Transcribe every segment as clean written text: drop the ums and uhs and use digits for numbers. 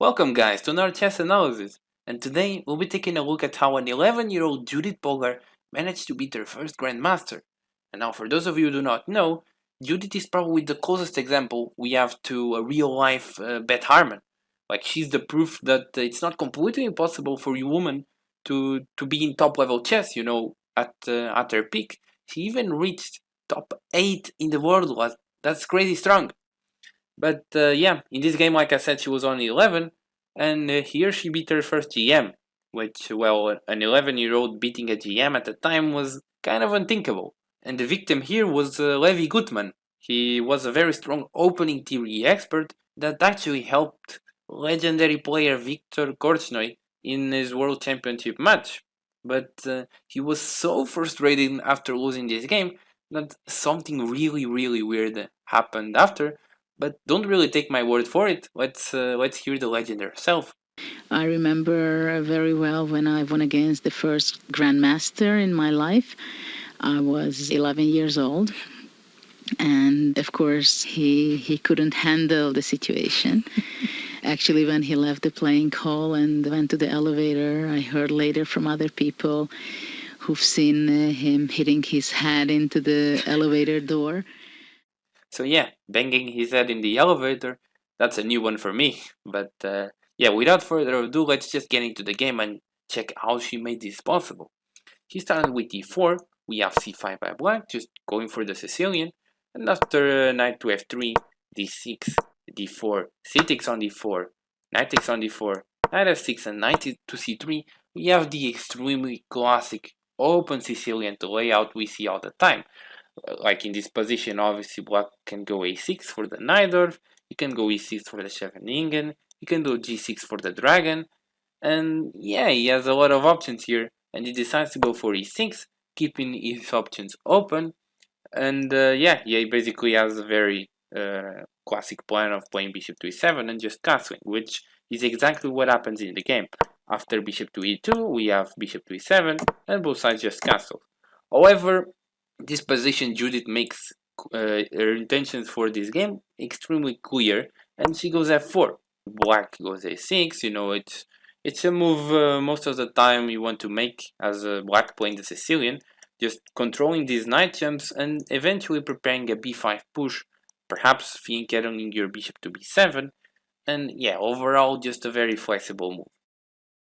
Welcome guys to another chess analysis, and today we'll be taking a look at how an 11-year-old Judit Polgar managed to beat her first grandmaster. And now for those of you who do not know, Judit is probably the closest example we have to a real-life Beth Harmon. Like, she's the proof that it's not completely impossible for a woman to be in top-level chess, at her peak. She even reached top 8 in the world. That's crazy strong. But yeah, in this game, like I said, she was only 11, and here she beat her first GM, which, well, an 11-year-old beating a GM at the time was kind of unthinkable. And the victim here was Lev Gutman. He was a very strong opening theory expert that actually helped legendary player Victor Korchnoi in his World Championship match. But he was so frustrated after losing this game that something really weird happened after, but don't really take my word for it. Let's hear the legend herself. I remember very well when I won against the first grandmaster in my life. I was 11 years old, and of course he couldn't handle the situation. Actually, when he left the playing hall and went to the elevator, I heard later from other people who've seen him hitting his head into the elevator door. So yeah, banging his head in the elevator, that's a new one for me. But yeah, without further ado, let's just get into the game and check how she made this possible. She started with e4, we have c5 by black, just going for the Sicilian, and after knight to f3, d6, d4, c takes on d4, knight takes on d4, knight f6 and knight to c3, we have the extremely classic open Sicilian layout we see all the time. Like in this position, obviously black can go a6 for the Najdorf, you can go e6 for the Scheveningen, you can do g6 for the dragon, and yeah, he has a lot of options here, and he decides to go for e6, keeping his options open, and yeah, he basically has a very classic plan of playing bishop to e7 and just castling, which is exactly what happens in the game. After bishop to e2, we have bishop to e7, and both sides just castle. However, this position Judith makes her intentions for this game extremely clear, and she goes f4. Black goes a6. It's a move most of the time you want to make as a black playing the Sicilian, just controlling these knight jumps and eventually preparing a b5 push, perhaps fianchetting your bishop to b7, and yeah, overall just a very flexible move.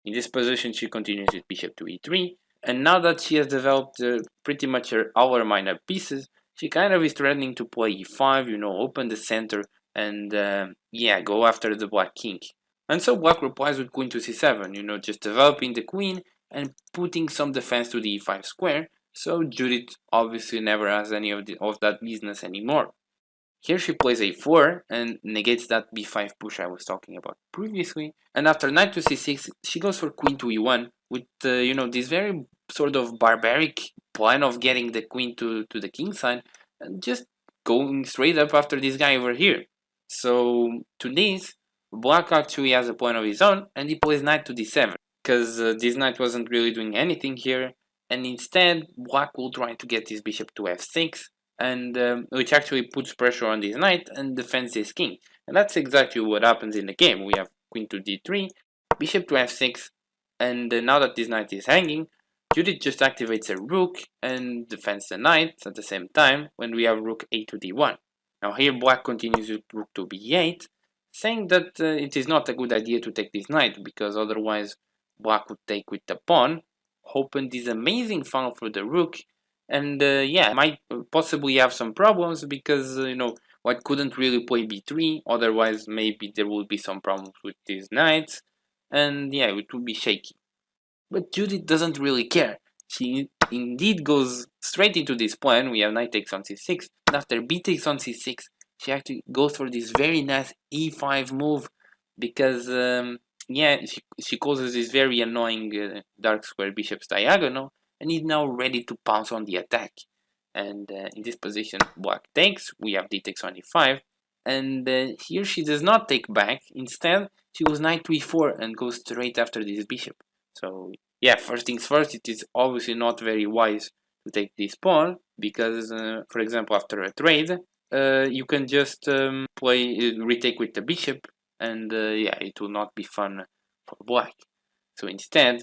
In this position, she continues with bishop to e3, and now that she has developed pretty much all her minor pieces, she kind of is threatening to play e5, open the center, and yeah, go after the black king. And so black replies with queen to c7, just developing the queen and putting some defense to the e5 square, so Judith obviously never has any of that business anymore. Here she plays a4 and negates that b5 push I was talking about previously. And after knight to c6, she goes for queen to e1 with, this very sort of barbaric plan of getting the queen to the king side and just going straight up after this guy over here. So to this, black actually has a plan of his own and he plays knight to d7 because this knight wasn't really doing anything here. And instead, black will try to get his bishop to f6, and which actually puts pressure on this knight and defends his king. And that's exactly what happens in the game. We have queen to d3, bishop to f6, and now that this knight is hanging, Judith just activates a rook and defends the knight at the same time when we have rook a to d1. Now here black continues with rook to b8, saying that it is not a good idea to take this knight because otherwise black would take with the pawn, open this amazing funnel for the rook, and yeah, might possibly have some problems because white couldn't really play b3, otherwise maybe there would be some problems with these knights, and yeah, it would be shaky. But Judith doesn't really care. She indeed goes straight into this plan. We have knight takes on c6, and after b takes on c6, she actually goes for this very nice e5 move because yeah, she causes this very annoying dark square bishop's diagonal, and is now ready to pounce on the attack. And in this position, black takes, we have d takes on e5, and here she does not take back. Instead, she goes knight to e4 and goes straight after this bishop. So yeah, first things first, it is obviously not very wise to take this pawn because, for example, after a trade, you can just retake with the bishop, and yeah, it will not be fun for black. So instead,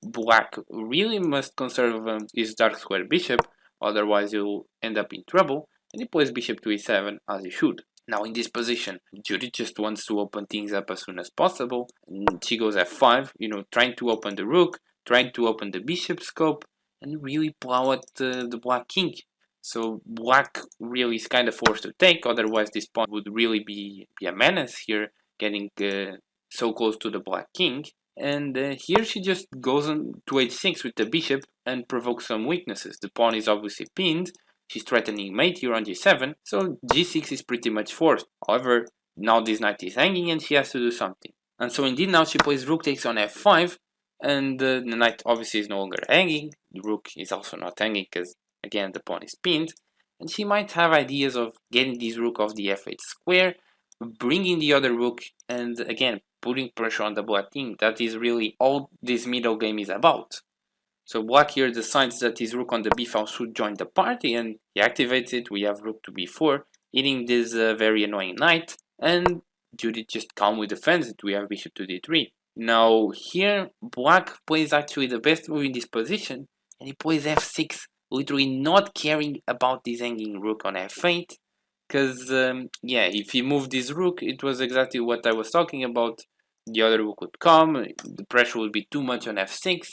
black really must conserve his dark square bishop, otherwise he'll end up in trouble, and he plays bishop to e7 as he should. Now in this position, Judith just wants to open things up as soon as possible. And she goes f5, trying to open the rook, trying to open the bishop scope, and really plow at the black king. So black really is kind of forced to take, otherwise this pawn would really be a menace here, getting so close to the black king. And here she just goes on to h6 with the bishop and provokes some weaknesses. The pawn is obviously pinned, she's threatening mate here on g7, so g6 is pretty much forced. However, now this knight is hanging and she has to do something. And so indeed now she plays rook takes on f5, and the knight obviously is no longer hanging. The rook is also not hanging because, again, the pawn is pinned. And she might have ideas of getting this rook off the f8 square, bringing the other rook, and again, putting pressure on the black king. That is really all this middle game is about. So black here decides that his rook on the b file should join the party, and he activates it. We have rook to b4, hitting this very annoying knight, and Judith just calmly defends it. We have bishop to d3. Now here, black plays actually the best move in this position, and he plays f6, literally not caring about this hanging rook on f8, because yeah, if he moved this rook, it was exactly what I was talking about. The other rook would come, the pressure would be too much on f6,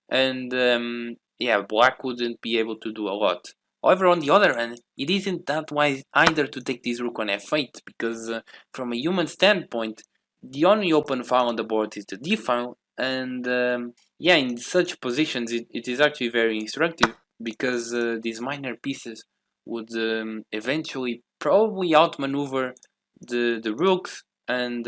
and yeah, black wouldn't be able to do a lot. However, on the other hand, it isn't that wise either to take this rook on f8, because from a human standpoint, the only open file on the board is the d file, and yeah, in such positions it is actually very instructive, because these minor pieces would eventually probably outmaneuver the rooks, and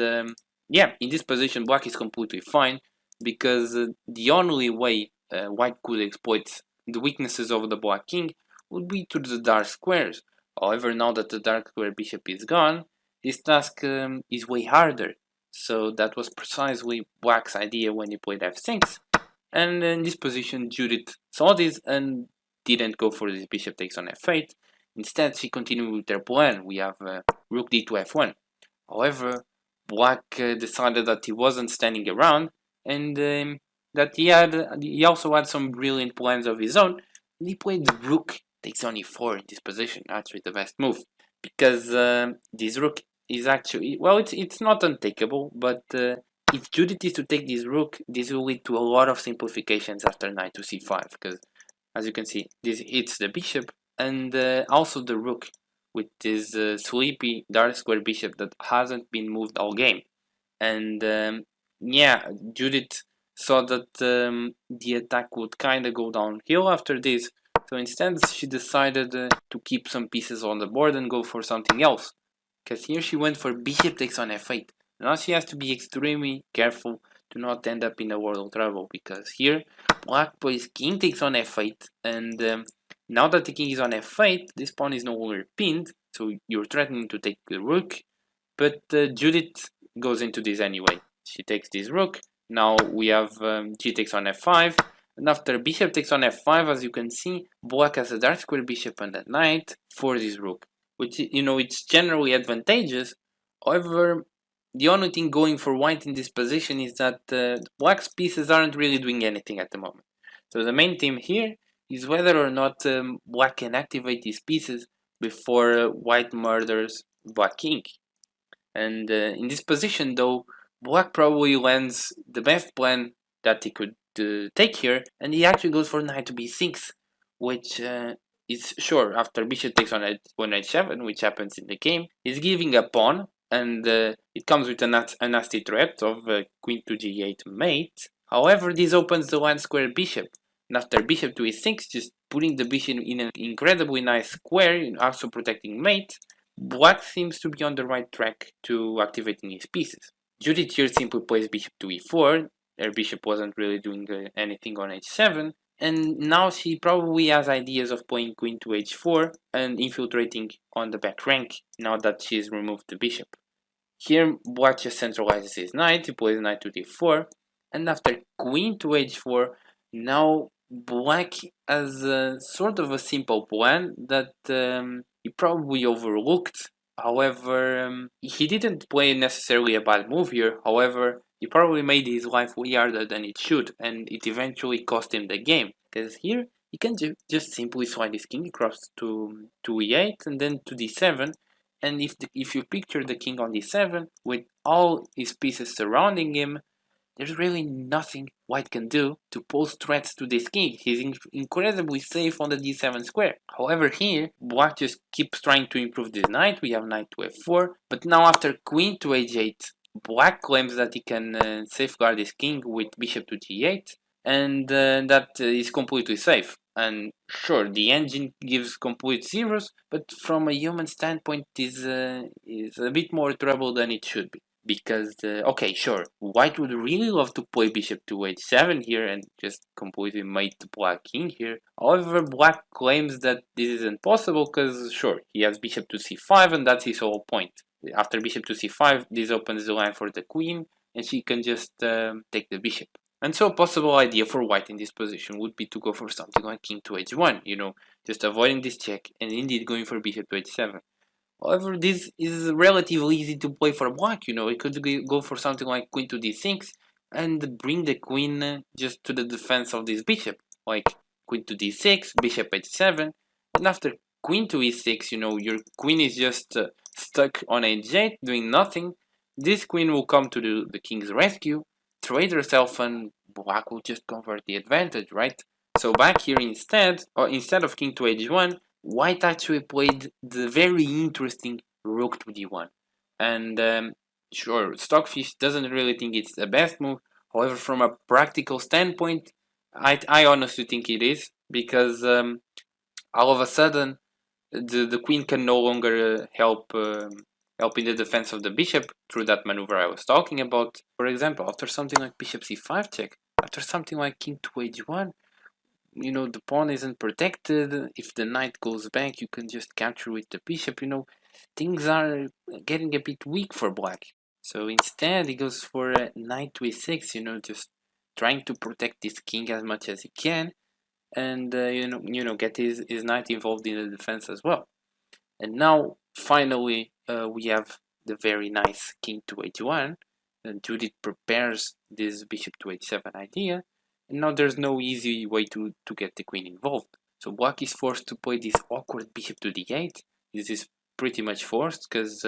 yeah, in this position black is completely fine, because the only way white could exploit the weaknesses of the black king would be to the dark squares. However, now that the dark square bishop is gone, this task is way harder. So that was precisely black's idea when he played f6. And in this position, Judith saw this and didn't go for this bishop takes on f8. Instead, she continued with her plan. We have rook d to f1. However, black decided that he wasn't standing around, and that he also had some brilliant plans of his own. And he played the rook takes on e4 in this position. Actually, the best move, because this rook is actually, well, it's not untakeable, but if Judith is to take this rook, this will lead to a lot of simplifications after knight to c5, because as you can see, this hits the bishop and also the rook with this sleepy dark square bishop that hasn't been moved all game. And yeah, Judith saw that the attack would kind of go downhill after this, so instead she decided to keep some pieces on the board and go for something else, because here she went for bishop takes on f8. Now she has to be extremely careful to not end up in a world of trouble, because here black plays king takes on f8, and now that the king is on f8, this pawn is no longer pinned, so you're threatening to take the rook, but Judith goes into this anyway. She takes this rook. Now we have g takes on f5, and after bishop takes on f5, as you can see, black has a dark square bishop and a knight for this rook, which, it's generally advantageous. However, the only thing going for white in this position is that black's pieces aren't really doing anything at the moment. So the main theme here is whether or not black can activate these pieces before white murders black king. And in this position, though, black probably lands the best plan that he could take here, and he actually goes for knight to b6, which is sure, after bishop takes on h7, which happens in the game, he's giving a pawn, and it comes with a nasty threat of queen to g8 mate. However, this opens the line square bishop, and after bishop to e6, just putting the bishop in an incredibly nice square, also protecting mate, black seems to be on the right track to activating his pieces. Judith here simply plays bishop to e4, her bishop wasn't really doing anything on h7, and now she probably has ideas of playing queen to h4 and infiltrating on the back rank now that she's removed the bishop. Here black just centralizes his knight, he plays knight to d4, and after queen to h4, now black has sort of a simple plan that he probably overlooked However, he didn't play necessarily a bad move here. However, he probably made his life way harder than it should, and it eventually cost him the game. Because here, he can just simply slide his king across to e8 and then to d7. And if you picture the king on d7 with all his pieces surrounding him, there's really nothing white can do to pose threats to this king. He's incredibly safe on the d7 square. However, here, black just keeps trying to improve this knight. We have knight to f4, but now after queen to h8, black claims that he can safeguard his king with bishop to g8, and that is completely safe. And sure, the engine gives complete zeros, but from a human standpoint, is a bit more trouble than it should be. Because, okay, sure, white would really love to play bishop to h7 here and just completely mate the black king here. However, black claims that this isn't possible because, sure, he has bishop to c5 and that's his whole point. After bishop to c5, this opens the line for the queen and she can just take the bishop. And so a possible idea for white in this position would be to go for something like king to h1, just avoiding this check and indeed going for bishop to h7. However, this is relatively easy to play for black, it could go for something like queen to d6 and bring the queen just to the defense of this bishop, like queen to d6, bishop h7, and after queen to e6, your queen is just stuck on h8 doing nothing. This queen will come to the king's rescue, trade herself, and black will just convert the advantage, right? So back here instead of king to h1, white actually played the very interesting rook to d1. And sure, Stockfish doesn't really think it's the best move. However, from a practical standpoint, I honestly think it is, because all of a sudden the queen can no longer help in the defense of the bishop through that maneuver I was talking about. For example, after something like bishop c5 check, after something like king to h1, the pawn isn't protected. If the knight goes back, you can just capture with the bishop. Things are getting a bit weak for black. So instead, he goes for a knight to e6. Just trying to protect this king as much as he can, and get his knight involved in the defense as well. And now, finally, we have the very nice king to h1, and Judith prepares this bishop to h7 idea. And now there's no easy way to get the queen involved. So black is forced to play this awkward bishop to d8. This is pretty much forced because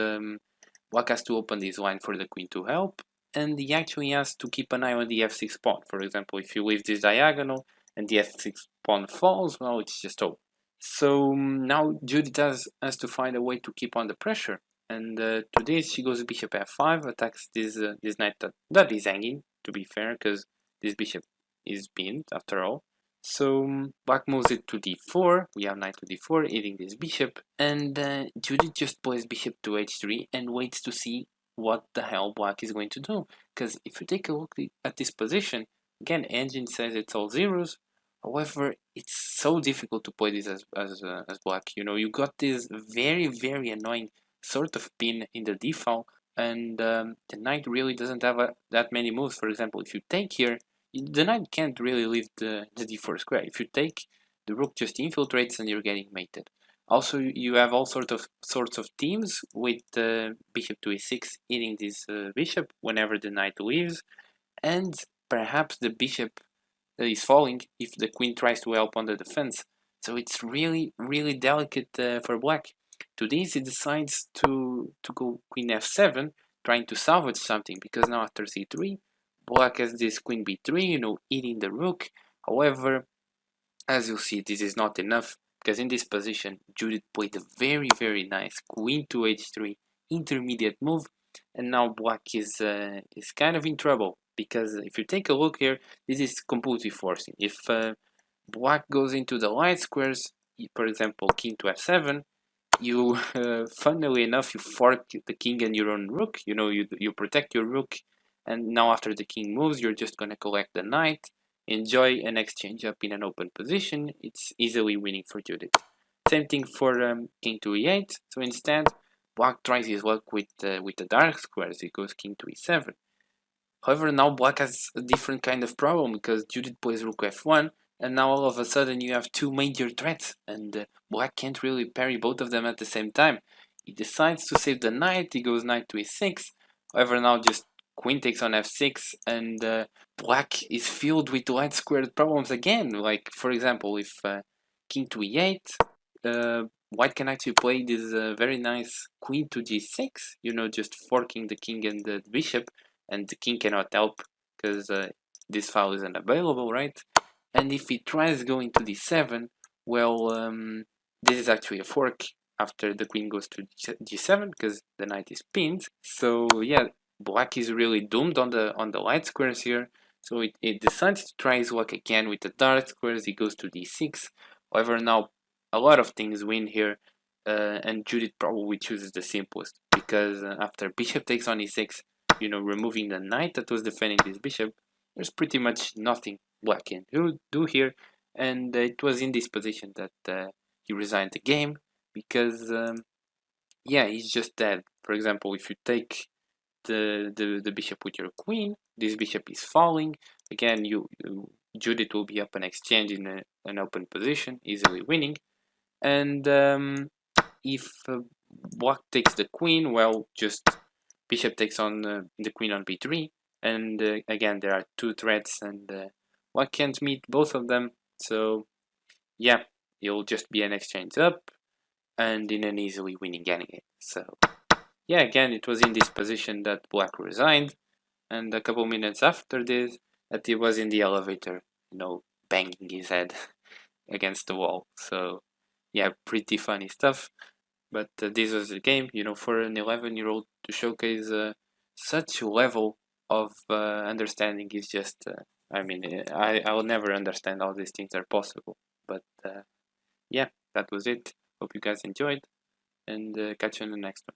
black has to open this line for the queen to help. And he actually has to keep an eye on the f6 pawn. For example, if you leave this diagonal and the f6 pawn falls, well, it's just over. So now Judith has to find a way to keep on the pressure. And to this, she goes bishop f5, attacks this knight that is hanging, to be fair, because this bishop is pinned after all. So black moves it to d4. We have knight to d4, hitting this bishop. And Judith just plays bishop to h3 and waits to see what the hell black is going to do. Because if you take a look at this position, again, engine says it's all zeros. However, it's so difficult to play this as black. You got this very, very annoying sort of pin in the d file, and the knight really doesn't have that many moves. For example, if you take here, the knight can't really leave the d4 square. If you take, the rook just infiltrates and you're getting mated. Also, you have all sorts of teams with bishop to e6 hitting this bishop whenever the knight leaves, and perhaps the bishop is falling if the queen tries to help on the defense. So it's really, really delicate for black. To this, he decides to go queen f7, trying to salvage something, because now after c3, black has this queen b3, eating the rook. However, as you'll see, this is not enough, because in this position, Judith played a very, very nice queen to h3 intermediate move, and now black is kind of in trouble, because if you take a look here, this is completely forcing. If black goes into the light squares, for example, king to f7, you, funnily enough, you fork the king and your own rook. You protect your rook, and now after the king moves, you're just gonna collect the knight, enjoy an exchange up in an open position. It's easily winning for Judith. Same thing for king to e8. So instead, black tries his luck with the dark squares. He goes king to e7. However, now black has a different kind of problem, because Judith plays rook f1, and now all of a sudden you have two major threats, and black can't really parry both of them at the same time. he decides to save the knight. He goes knight to e6. However, now just queen takes on f6, and black is filled with light squared problems again. Like, for example, if king to e8, white can actually play this very nice queen to g6, just forking the king and the bishop, and the king cannot help because this file isn't available, right? And if he tries going to d7, well, this is actually a fork after the queen goes to g7 because the knight is pinned. So yeah, black is really doomed on the light squares here. So it decides to try his luck again with the dark squares. He goes to d6. However, now a lot of things win here, and Judith probably chooses the simplest because after bishop takes on e6, removing the knight that was defending this bishop, there's pretty much nothing black can do here, and it was in this position that he resigned the game because yeah, he's just dead. For example, if you take the bishop with your queen, this bishop is falling. Again, Judith will be up an exchange in an open position, easily winning. And if black takes the queen, well, just bishop takes on the queen on b3. And again, there are two threats, and black can't meet both of them. So yeah, it'll just be an exchange up and in an easily winning game. So yeah, again, it was in this position that black resigned, and a couple minutes after this, that he was in the elevator, banging his head against the wall. So yeah, pretty funny stuff. But this was the game, for an 11-year-old to showcase such a level of understanding is just, I will never understand how these things are possible. But yeah, that was it. Hope you guys enjoyed, and catch you on the next one.